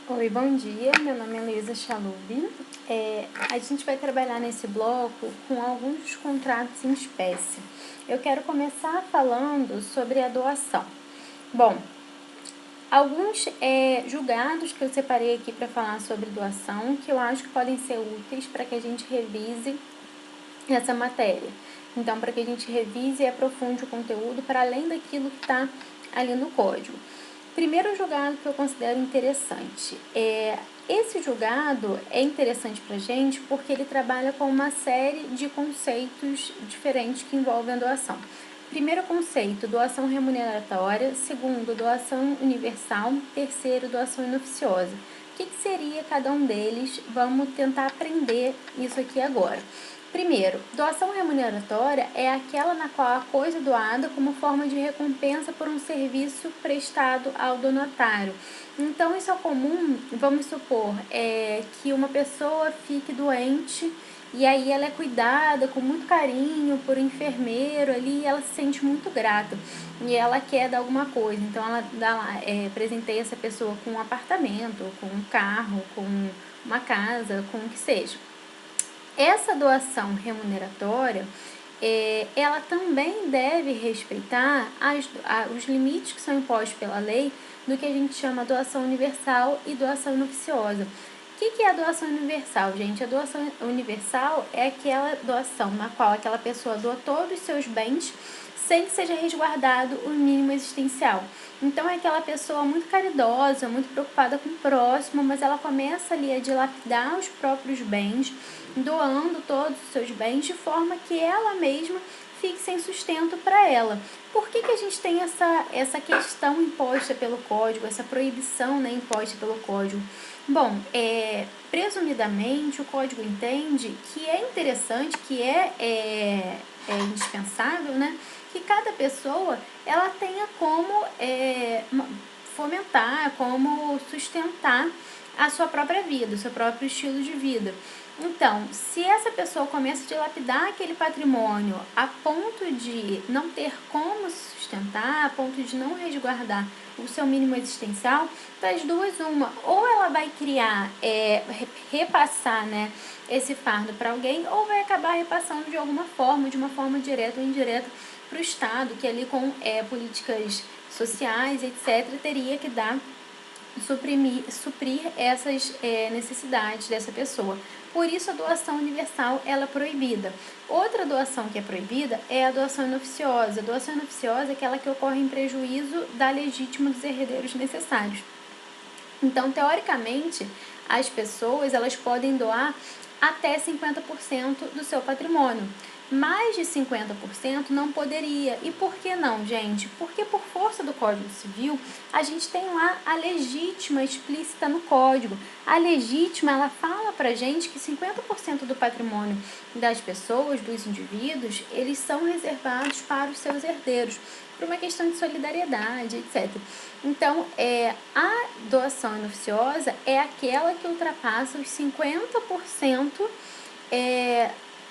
Oi, bom dia. Meu nome é Luísa Chalubi. A gente vai trabalhar nesse bloco com alguns contratos em espécie. Eu quero começar falando sobre a doação. Bom, alguns julgados que eu separei aqui para falar sobre doação, que eu acho que podem ser úteis para que a gente revise essa matéria. Então, para que a gente revise e aprofunde o conteúdo para além daquilo que está ali no código. Primeiro julgado que eu considero interessante. Esse julgado é interessante para a gente porque ele trabalha com uma série de conceitos diferentes que envolvem a doação. Primeiro conceito, doação remuneratória. Segundo, doação universal. Terceiro, doação inoficiosa. O que seria cada um deles? Vamos tentar aprender isso aqui agora. Primeiro, doação remuneratória é aquela na qual a coisa é doada como forma de recompensa por um serviço prestado ao donatário. Então, isso é comum, vamos supor, que uma pessoa fique doente e aí ela é cuidada com muito carinho por um enfermeiro ali e ela se sente muito grata e ela quer dar alguma coisa. Então, ela dá lá, presenteia essa pessoa com um apartamento, com um carro, com uma casa, com o que seja. Essa doação remuneratória, ela também deve respeitar os limites que são impostos pela lei do que a gente chama doação universal e doação inoficiosa. O que é a doação universal, gente? A doação universal é aquela doação na qual aquela pessoa doa todos os seus bens sem que seja resguardado o mínimo existencial. Então é aquela pessoa muito caridosa, muito preocupada com o próximo, mas ela começa ali a dilapidar os próprios bens, doando todos os seus bens de forma que ela mesma fique sem sustento para ela. Por que a gente tem essa questão imposta pelo código, essa proibição, né, imposta pelo código? Bom, presumidamente o código entende que é interessante, que é indispensável, né, que cada pessoa ela tenha como fomentar, como sustentar a sua própria vida, o seu próprio estilo de vida. Então, se essa pessoa começa a dilapidar aquele patrimônio a ponto de não ter como se sustentar, a ponto de não resguardar o seu mínimo existencial, das duas uma, ou ela vai criar, repassar, né, esse fardo para alguém, ou vai acabar repassando de alguma forma, de uma forma direta ou indireta, para o Estado, que ali com políticas sociais, etc., teria que dar suprir essas necessidades dessa pessoa. Por isso a doação universal ela é proibida. Outra doação que é proibida é a doação inoficiosa. A doação inoficiosa é aquela que ocorre em prejuízo da legítima dos herdeiros necessários. Então, teoricamente, as pessoas elas podem doar até 50% do seu patrimônio. Mais de 50% não poderia. E por que não, gente? Porque por força do Código Civil, a gente tem lá a legítima explícita no Código. A legítima, ela fala pra gente que 50% do patrimônio das pessoas, dos indivíduos, eles são reservados para os seus herdeiros, por uma questão de solidariedade, etc. Então, a doação inoficiosa é aquela que ultrapassa os 50%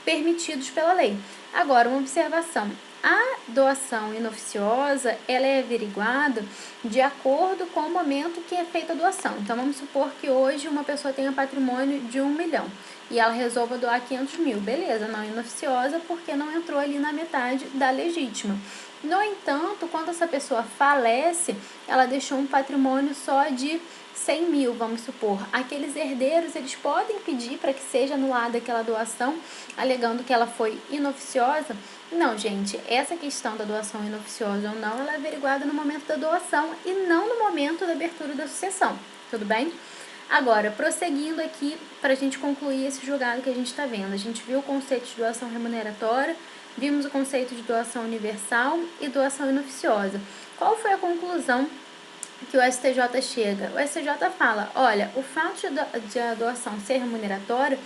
permitidos pela lei. Agora, uma observação. A doação inoficiosa, ela é averiguada de acordo com o momento que é feita a doação. Então, vamos supor que hoje uma pessoa tenha patrimônio de 1 milhão e ela resolva doar 500 mil. Beleza, não é inoficiosa porque não entrou ali na metade da legítima. No entanto, quando essa pessoa falece, ela deixou um patrimônio só de 100 mil, vamos supor. Aqueles herdeiros, eles podem pedir para que seja anulada aquela doação, alegando que ela foi inoficiosa. Não, gente, essa questão da doação inoficiosa ou não, ela é averiguada no momento da doação e não no momento da abertura da sucessão, tudo bem? Agora, prosseguindo aqui, para a gente concluir esse julgado que a gente está vendo. A gente viu o conceito de doação remuneratória, vimos o conceito de doação universal e doação inoficiosa. Qual foi a conclusão que o STJ chega? O STJ fala, olha, o fato de a doação ser remuneratória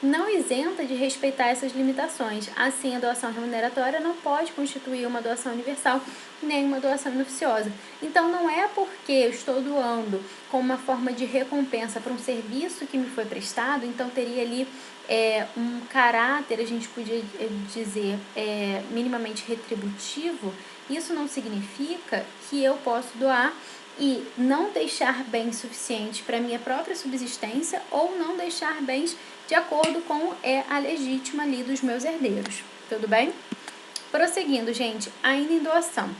não isenta de respeitar essas limitações. Assim, a doação remuneratória não pode constituir uma doação universal nem uma doação inoficiosa. Então, não é porque eu estou doando como uma forma de recompensa para um serviço que me foi prestado, então teria ali um caráter, a gente podia dizer, minimamente retributivo. Isso não significa que eu posso doar e não deixar bens suficientes para minha própria subsistência ou não deixar bens de acordo com a legítima ali dos meus herdeiros. Tudo bem? Prosseguindo, gente, ainda em doação.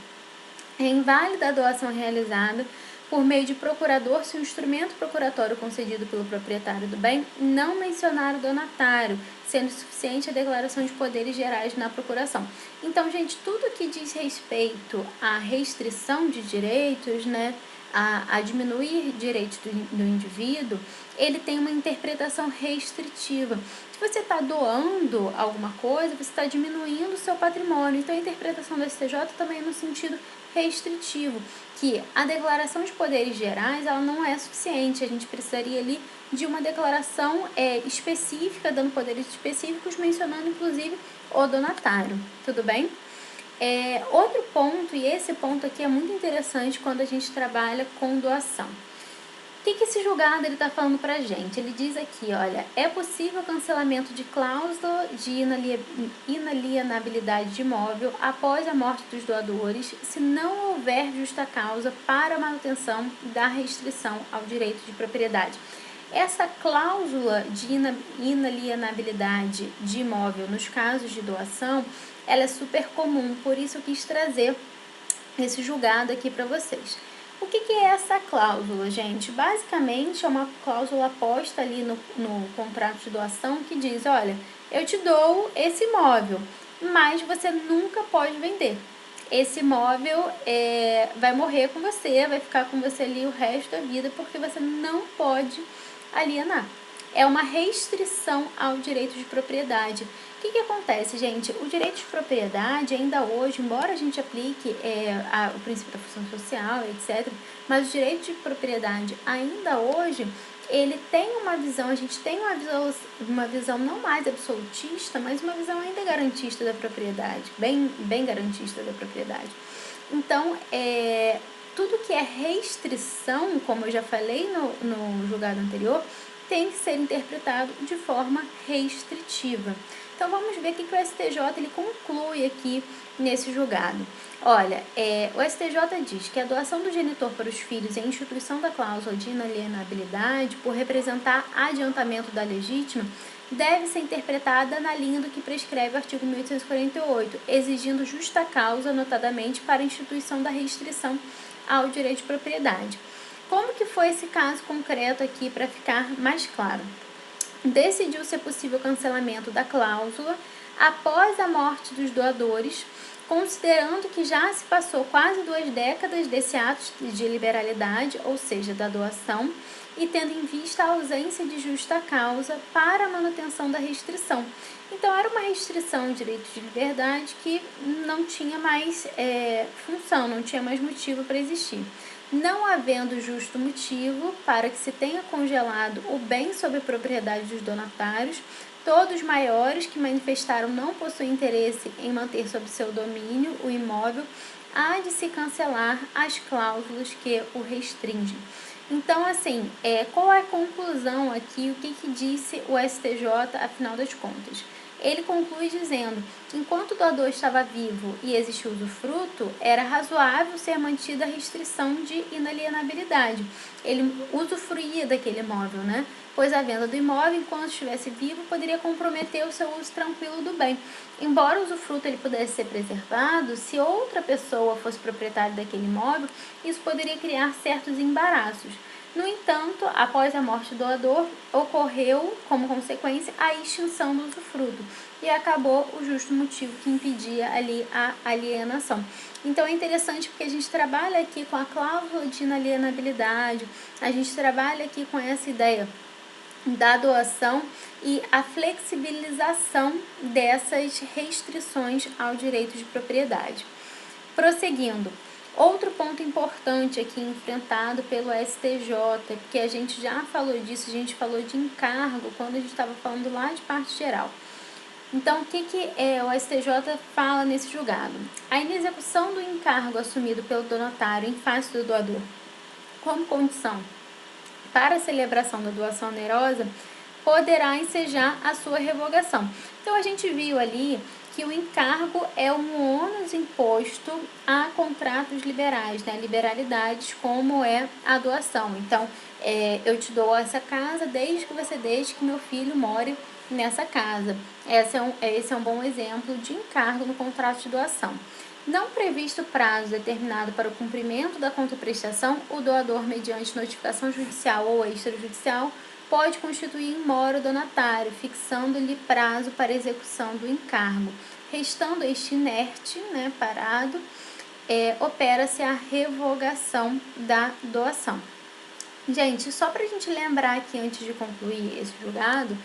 É inválida a doação realizada por meio de procurador se o instrumento procuratório concedido pelo proprietário do bem não mencionar o donatário, sendo suficiente a declaração de poderes gerais na procuração. Então, gente, tudo que diz respeito à restrição de direitos, né, a diminuir direitos do indivíduo, ele tem uma interpretação restritiva. Se você está doando alguma coisa, você está diminuindo o seu patrimônio. Então, a interpretação do STJ também é no sentido restritivo, que a declaração de poderes gerais ela não é suficiente, a gente precisaria ali de uma declaração específica, dando poderes específicos, mencionando inclusive o donatário, tudo bem? Outro ponto, e esse ponto aqui é muito interessante quando a gente trabalha com doação. O que esse julgado está falando para a gente? Ele diz aqui, olha, é possível cancelamento de cláusula de inalienabilidade de imóvel após a morte dos doadores se não houver justa causa para a manutenção da restrição ao direito de propriedade. Essa cláusula de inalienabilidade de imóvel nos casos de doação, ela é super comum, por isso eu quis trazer esse julgado aqui para vocês. O que é essa cláusula, gente? Basicamente é uma cláusula posta ali no contrato de doação que diz, olha, eu te dou esse imóvel, mas você nunca pode vender. Esse imóvel vai morrer com você, vai ficar com você ali o resto da vida, porque você não pode alienar. É uma restrição ao direito de propriedade. O que acontece, gente? O direito de propriedade, ainda hoje, embora a gente aplique o princípio da função social, etc., mas o direito de propriedade, ainda hoje, ele tem uma visão, a gente tem uma visão não mais absolutista, mas uma visão ainda garantista da propriedade, bem garantista da propriedade. Então, tudo que é restrição, como eu já falei no julgado anterior, tem que ser interpretado de forma restritiva. Então, vamos ver o que o STJ ele conclui aqui nesse julgado. Olha, o STJ diz que a doação do genitor para os filhos e a instituição da cláusula de inalienabilidade, por representar adiantamento da legítima, deve ser interpretada na linha do que prescreve o artigo 1848, exigindo justa causa, notadamente, para a instituição da restrição ao direito de propriedade. Como que foi esse caso concreto aqui para ficar mais claro? Decidiu ser possível o cancelamento da cláusula após a morte dos doadores, considerando que já se passou quase 2 décadas desse ato de liberalidade, ou seja, da doação, e tendo em vista a ausência de justa causa para a manutenção da restrição. Então, era uma restrição ao direito de liberdade que não tinha mais função, não tinha mais motivo para existir. Não havendo justo motivo para que se tenha congelado o bem sob a propriedade dos donatários, todos maiores que manifestaram não possuem interesse em manter sob seu domínio o imóvel, há de se cancelar as cláusulas que o restringem. Então, assim, qual é a conclusão aqui? O que disse o STJ, afinal das contas? Ele conclui dizendo que enquanto o doador estava vivo e existia usufruto, era razoável ser mantida a restrição de inalienabilidade. Ele usufruía daquele imóvel, né? Pois a venda do imóvel, enquanto estivesse vivo, poderia comprometer o seu uso tranquilo do bem. Embora o usufruto ele pudesse ser preservado, se outra pessoa fosse proprietária daquele imóvel, isso poderia criar certos embaraços. No entanto, após a morte do doador, ocorreu, como consequência, a extinção do usufruto e acabou o justo motivo que impedia ali a alienação. Então, é interessante porque a gente trabalha aqui com a cláusula de inalienabilidade, a gente trabalha aqui com essa ideia da doação e a flexibilização dessas restrições ao direito de propriedade. Prosseguindo. Outro ponto importante aqui enfrentado pelo STJ, porque a gente já falou disso, a gente falou de encargo quando a gente estava falando lá de parte geral. Então, o que o STJ fala nesse julgado? A inexecução do encargo assumido pelo donatário em face do doador como condição para a celebração da doação onerosa poderá ensejar a sua revogação. Então, a gente viu ali que o encargo é um ônus imposto a contratos liberais, né? Liberalidades, como é a doação. Então, eu te dou essa casa desde que meu filho more nessa casa. Esse é um bom exemplo de encargo no contrato de doação. Não previsto prazo determinado para o cumprimento da contraprestação, o doador, mediante notificação judicial ou extrajudicial, pode constituir in mora o donatário, fixando-lhe prazo para execução do encargo. Restando este inerte, né, parado, opera-se a revogação da doação. Gente, só para a gente lembrar aqui, antes de concluir esse julgado,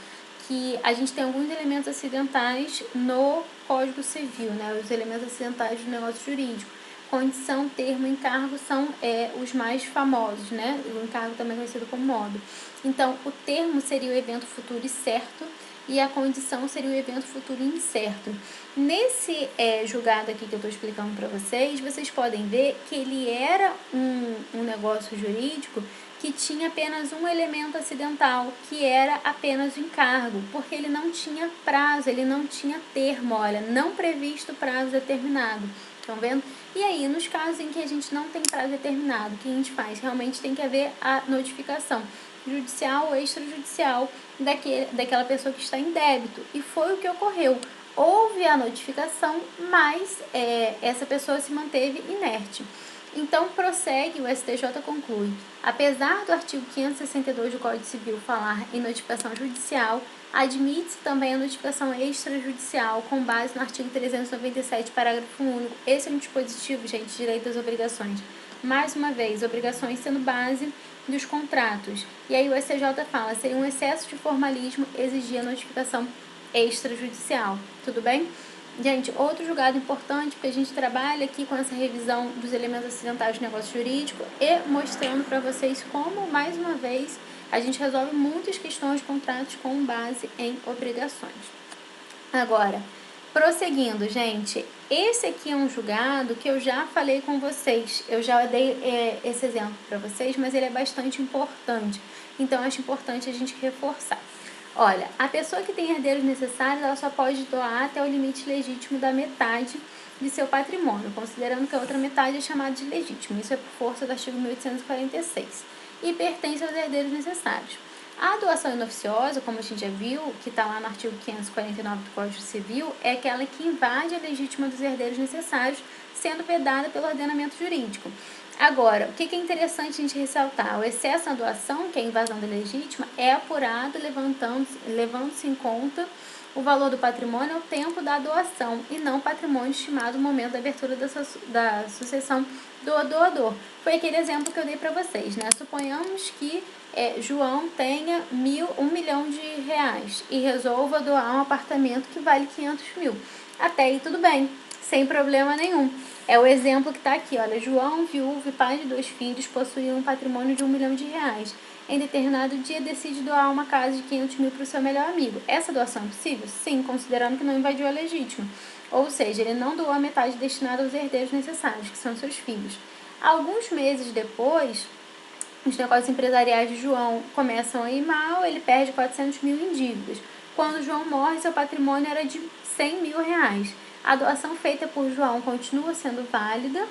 que a gente tem alguns elementos acidentais no Código Civil, né? Os elementos acidentais do negócio jurídico. Condição, termo, encargo são os mais famosos, né? O encargo também é conhecido como modo. Então, o termo seria o evento futuro e certo, e a condição seria o evento futuro incerto. Nesse julgado aqui que eu estou explicando para vocês podem ver que ele era um negócio jurídico que tinha apenas um elemento acidental, que era apenas o encargo, porque ele não tinha prazo, ele não tinha termo, olha, não previsto prazo determinado. Estão vendo? E aí, nos casos em que a gente não tem prazo determinado, o que a gente faz? Realmente tem que haver a notificação judicial ou extrajudicial daquela pessoa que está em débito. E foi o que ocorreu. Houve a notificação, mas essa pessoa se manteve inerte. Então, prossegue, o STJ conclui. Apesar do artigo 562 do Código Civil falar em notificação judicial, admite-se também a notificação extrajudicial com base no artigo 397, parágrafo único. Esse é um dispositivo, gente, direito das obrigações. Mais uma vez, obrigações sendo base dos contratos. E aí o STJ fala, seria um excesso de formalismo exigir a notificação extrajudicial. Tudo bem? Gente, outro julgado importante, porque a gente trabalha aqui com essa revisão dos elementos acidentais do negócio jurídico e mostrando para vocês como, mais uma vez, a gente resolve muitas questões de contratos com base em obrigações. Agora, prosseguindo, gente, esse aqui é um julgado que eu já falei com vocês, eu já dei esse exemplo para vocês, mas ele é bastante importante, então acho importante a gente reforçar. Olha, a pessoa que tem herdeiros necessários, ela só pode doar até o limite legítimo da metade de seu patrimônio, considerando que a outra metade é chamada de legítimo. Isso é por força do artigo 1846 e pertence aos herdeiros necessários. A doação inoficiosa, como a gente já viu, que está lá no artigo 549 do Código Civil, é aquela que invade a legítima dos herdeiros necessários, sendo vedada pelo ordenamento jurídico. Agora, o que é interessante a gente ressaltar? O excesso na doação, que é a invasão da legítima, é apurado levando-se em conta o valor do patrimônio ao tempo da doação e não patrimônio estimado no momento da abertura da sucessão do doador. Foi aquele exemplo que eu dei para vocês, né? Suponhamos que João tenha R$ 1.000.000 e resolva doar um apartamento que vale 500 mil. Até aí tudo bem, sem problema nenhum. É o exemplo que está aqui, olha, João, viúvo e pai de 2 filhos, possuía um patrimônio de R$ 1.000.000. Em determinado dia, decide doar uma casa de 500 mil para o seu melhor amigo. Essa doação é possível? Sim, considerando que não invadiu a legítima. Ou seja, ele não doou a metade destinada aos herdeiros necessários, que são seus filhos. Alguns meses depois, os negócios empresariais de João começam a ir mal, ele perde 400 mil em dívidas. Quando João morre, seu patrimônio era de R$ 100 mil. A doação feita por João continua sendo válida,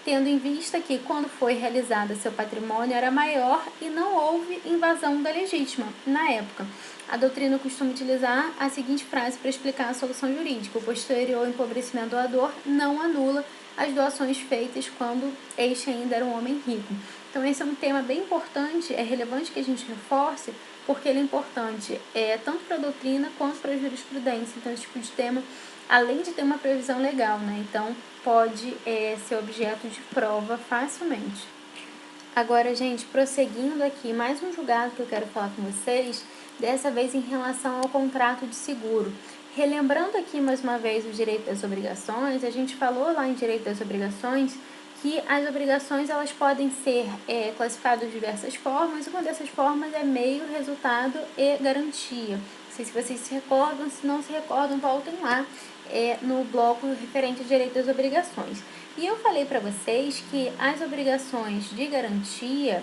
tendo em vista que, quando foi realizada, seu patrimônio era maior e não houve invasão da legítima na época. A doutrina costuma utilizar a seguinte frase para explicar a solução jurídica: o posterior empobrecimento do doador não anula as doações feitas quando este ainda era um homem rico. Então, esse é um tema bem importante, é relevante que a gente reforce, porque ele é importante tanto para a doutrina quanto para a jurisprudência. Então, esse tipo de tema, além de ter uma previsão legal, né? Então, pode ser objeto de prova facilmente. Agora, gente, prosseguindo aqui, mais um julgado que eu quero falar com vocês, dessa vez em relação ao contrato de seguro. Relembrando aqui mais uma vez o direito das obrigações, a gente falou lá em direito das obrigações que as obrigações elas podem ser classificadas de diversas formas, e uma dessas formas é meio, resultado e garantia. Não sei se vocês se recordam, se não se recordam, voltem lá no bloco referente ao direito das obrigações. E eu falei para vocês que as obrigações de garantia,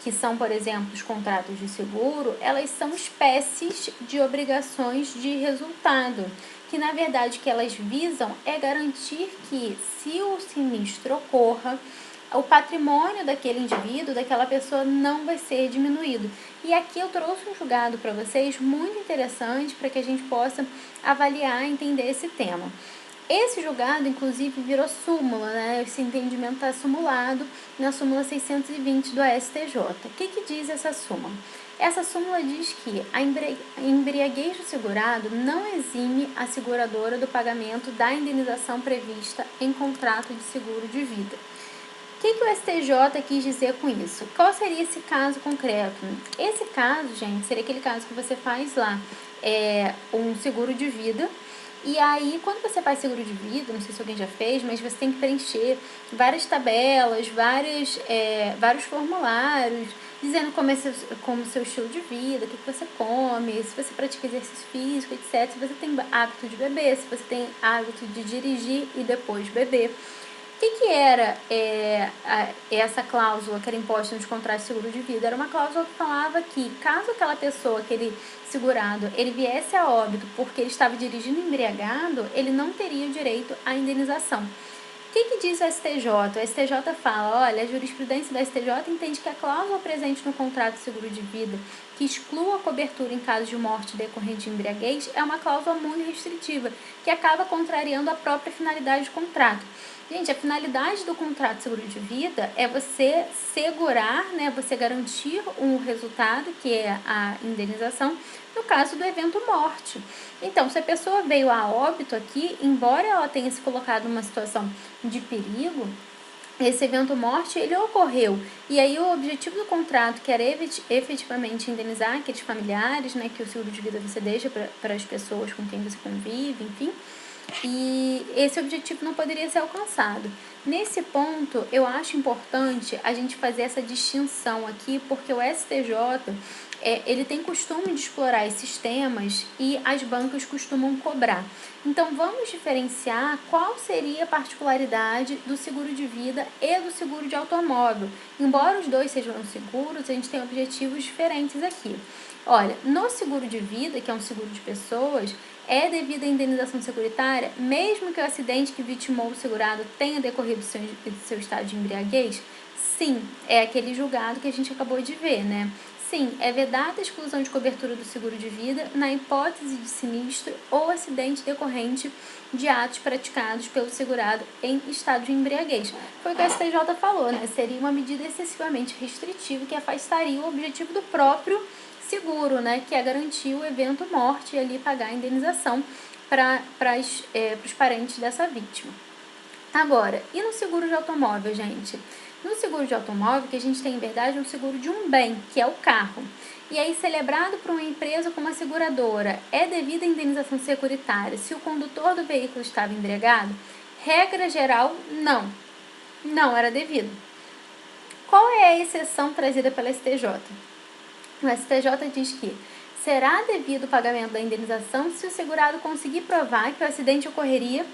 que são, por exemplo, os contratos de seguro, elas são espécies de obrigações de resultado, que que na verdade o que elas visam é garantir que, se o sinistro ocorra, o patrimônio daquele indivíduo, daquela pessoa, não vai ser diminuído. E aqui eu trouxe um julgado para vocês muito interessante para que a gente possa avaliar e entender esse tema. Esse julgado, inclusive, virou súmula, né? Esse entendimento está sumulado na súmula 620 do STJ. O que diz essa súmula? Essa súmula diz que a embriaguez do segurado não exime a seguradora do pagamento da indenização prevista em contrato de seguro de vida. O que o STJ quis dizer com isso? Qual seria esse caso concreto? Esse caso, gente, seria aquele caso que você faz lá um seguro de vida. E aí, quando você faz seguro de vida, não sei se alguém já fez, mas você tem que preencher várias tabelas, vários formulários, dizendo como o seu estilo de vida, o que você come, se você pratica exercício físico, etc. Se você tem hábito de beber, se você tem hábito de dirigir e depois beber. O que era essa cláusula que era imposta nos contratos de seguro de vida? Era uma cláusula que falava que, caso aquela pessoa, aquele segurado, ele viesse a óbito porque ele estava dirigindo embriagado, ele não teria o direito à indenização. O que diz o STJ? O STJ fala, olha, a jurisprudência do STJ entende que a cláusula presente no contrato de seguro de vida que exclua a cobertura em caso de morte decorrente de embriaguez é uma cláusula muito restritiva, que acaba contrariando a própria finalidade do contrato. Gente, a finalidade do contrato de seguro de vida é você segurar, né, você garantir um resultado, que é a indenização, no caso do evento morte. Então, se a pessoa veio a óbito aqui, embora ela tenha se colocado numa situação de perigo, esse evento morte, ele ocorreu. E aí o objetivo do contrato, que era efetivamente indenizar aqueles familiares, né, que o seguro de vida você deixa para as pessoas com quem você convive, enfim, e esse objetivo não poderia ser alcançado. Nesse ponto, eu acho importante a gente fazer essa distinção aqui, porque o STJ ele tem costume de explorar esses temas e as bancas costumam cobrar. Então, vamos diferenciar qual seria a particularidade do seguro de vida e do seguro de automóvel. Embora os dois sejam seguros, a gente tem objetivos diferentes aqui. Olha, no seguro de vida, que é um seguro de pessoas, é devida a indenização securitária, mesmo que o acidente que vitimou o segurado tenha decorrido do seu estado de embriaguez? Sim, é aquele julgado que a gente acabou de ver, né? Sim, é vedada a exclusão de cobertura do seguro de vida na hipótese de sinistro ou acidente decorrente de atos praticados pelo segurado em estado de embriaguez. Foi o que a STJ falou, né? Seria uma medida excessivamente restritiva que afastaria o objetivo do próprio seguro, né, que é garantir o evento morte e ali pagar a indenização para os parentes dessa vítima. Agora, e no seguro de automóvel, gente? No seguro de automóvel, que a gente tem, em verdade, um seguro de um bem, que é o carro. E aí, celebrado por uma empresa como a seguradora, é devida a indenização securitária se o condutor do veículo estava embriagado? Regra geral, não. Não era devido. Qual é a exceção trazida pela STJ? O STJ diz que será devido o pagamento da indenização se o segurado conseguir provar que o acidente ocorreria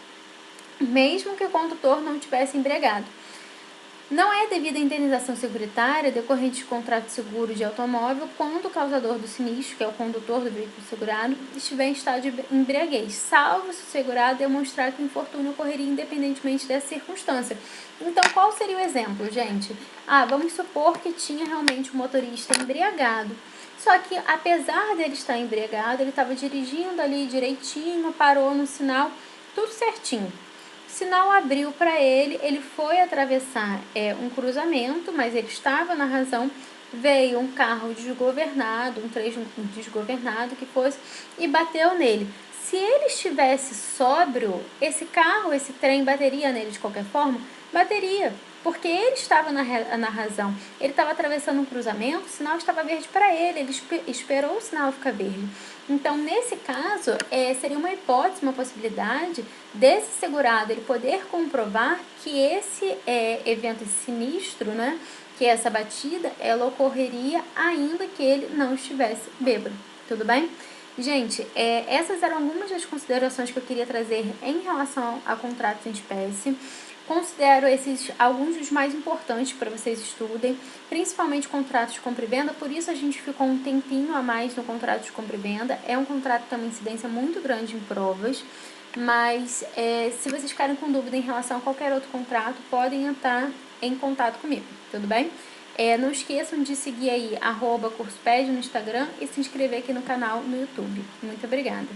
mesmo que o condutor não tivesse embriagado. Não é devida a indenização securitária decorrente de contrato de seguro de automóvel quando o causador do sinistro, que é o condutor do veículo segurado, estiver em estado de embriaguez, salvo se o segurado demonstrar que o infortúnio ocorreria independentemente dessa circunstância. Então, qual seria o exemplo, gente? Vamos supor que tinha realmente um motorista embriagado. Só que, apesar dele estar embriagado, ele estava dirigindo ali direitinho, parou no sinal, tudo certinho. O sinal abriu para ele, ele foi atravessar um cruzamento, mas ele estava na razão, veio um carro desgovernado, um trecho desgovernado que fosse, e bateu nele. Se ele estivesse sóbrio, esse carro, esse trem bateria nele de qualquer forma? Bateria, porque ele estava na razão. Ele estava atravessando um cruzamento, o sinal estava verde para ele esperou o sinal ficar verde. Então, nesse caso, seria uma hipótese, uma possibilidade desse segurado ele poder comprovar que esse evento, esse sinistro, né, que essa batida, ela ocorreria ainda que ele não estivesse bêbado. Tudo bem? Gente, essas eram algumas das considerações que eu queria trazer em relação a contratos em espécie. Considero esses alguns dos mais importantes para vocês estudem, principalmente contratos de compra e venda, por isso a gente ficou um tempinho a mais no contrato de compra e venda. É um contrato que tem uma incidência muito grande em provas, mas se vocês ficarem com dúvida em relação a qualquer outro contrato, podem entrar em contato comigo, tudo bem? Não esqueçam de seguir aí @cursoped no Instagram e se inscrever aqui no canal no YouTube. Muito obrigada!